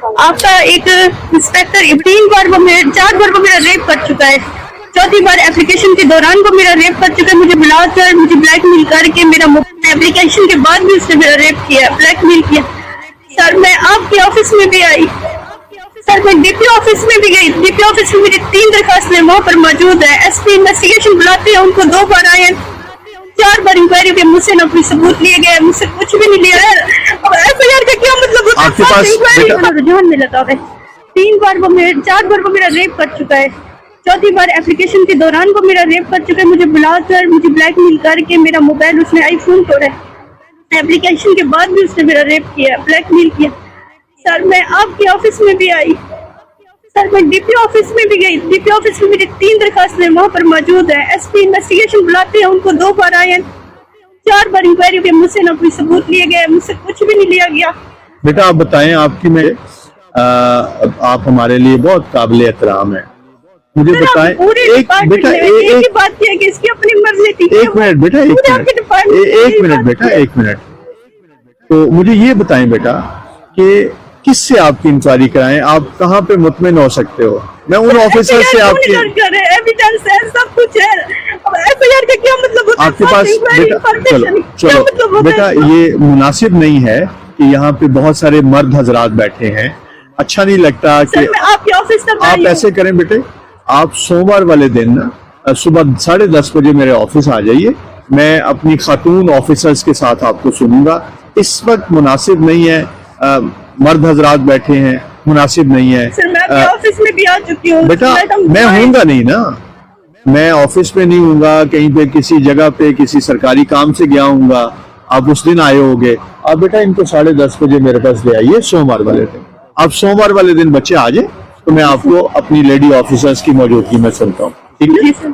आपका एक इंस्पेक्टर 4 बार वो मेरा रेप कर चुका है। चौथी बार एप्लीकेशन के दौरान वो मेरा रेप कर चुका है। मुझे बुलाकर मुझे ब्लैकमेल करके मेरा एप्लीकेशन के बाद भी उसने मेरा रेप किया, ब्लैकमेल किया। सर मैं आपके ऑफिस में भी आई, सर मैं डीपी ऑफिस में भी गई। डीपी ऑफिस में मेरी 3 दरखास्तें वहाँ पर मौजूद है। एसपी इन्वेस्टिगेशन बुलाते हैं, उनको 2 बार आए, 4 बार इंक्वायरी के मुझसे ना कोई सबूत लिए गए, मुझसे कुछ भी नहीं लिया है। एफआईआर का क्या मतलब होता है? आपके पास रुझान में लगा है। 4 बार वो मेरा रेप कर चुका है। चौथी बार एप्लीकेशन के दौरान वो मेरा रेप कर चुका है। मुझे बुलाकर मुझे ब्लैकमेल करके मेरा मोबाइल उसने आईफोन तोड़ा है। एप्लीकेशन के बाद भी उसने मेरा रेप किया, ब्लैकमेल किया। सर मैं आपके ऑफिस में भी आई, सर मैं डीपी ऑफिस में भी गई। डीपी ऑफिस में मेरी 3 दरखास्तें वहाँ पर मौजूद है। एसपी इन्वेस्टिगेशन बुलाते हैं, उनको 2 बार आए, 4 बार इंक्वायरी के मुझसे ना कोई सबूत लिए गए, मुझसे कुछ भी नहीं लिया गया। बेटा आप बताएं, आपकी में आप हमारे लिए बहुत काबिल एहतराम है। मुझे बताएं एक बेटा एक बात किया कि इसकी अपनी मर्जी थी। एक मिनट बेटा, एक मिनट बेटा, एक मिनट। तो मुझे ये बताएं बेटा कि किससे आपकी इंक्वायरी कराएं, आप कहाँ पे मुतमिन हो सकते हो? मैं उन ऑफिसर से आपकी एविडेंस है, सब कुछ है। एफआईआर का क्या मतलब होता है? आपके पास बेटा चलो मतलब बेटा, ये मुनासिब नहीं है कि यहाँ पे बहुत सारे मर्द हजरात बैठे हैं। अच्छा नहीं लगता कि आपके ऑफिस तक आप ऐसे करें बेटे। आप सोमवार वाले दिन सुबह 10:30 बजे मेरे ऑफिस आ जाइए। मैं अपनी खातून ऑफिसर्स के साथ आपको सुनूंगा। इस वक्त मुनासिब नहीं है, मर्द हजरात बैठे हैं, मुनासिब नहीं है। सर मैं अपने ऑफिस में भी आ चुकी हूँ बेटा। मैं हूँगा नहीं ना, मैं ऑफिस में नहीं हूँगा, कहीं पे किसी जगह पे किसी सरकारी काम से गया हूँगा। आप उस दिन आए होगे। आप बेटा इनको 10:30 बजे मेरे पास ले आइए सोमवार वाले दिन। आप सोमवार वाले दिन बच्चे आ जाए तो मैं आपको अपनी लेडी ऑफिसर्स की मौजूदगी में सुनता हूँ, ठीक है?